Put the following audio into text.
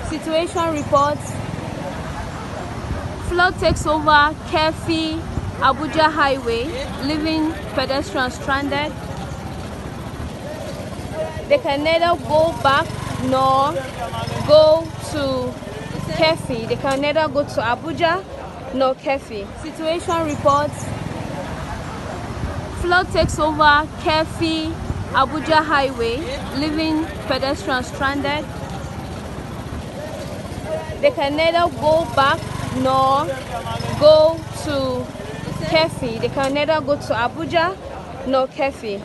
Situation reports. Flood takes over Keffi Abuja Highway, leaving pedestrians stranded. They can neither go back nor go to Keffi. They can neither go to Abuja nor Keffi. Situation reports. Flood takes over Keffi Abuja Highway, leaving pedestrians stranded. They can neither go back nor go to Keffi. They can neither go to Abuja nor Keffi.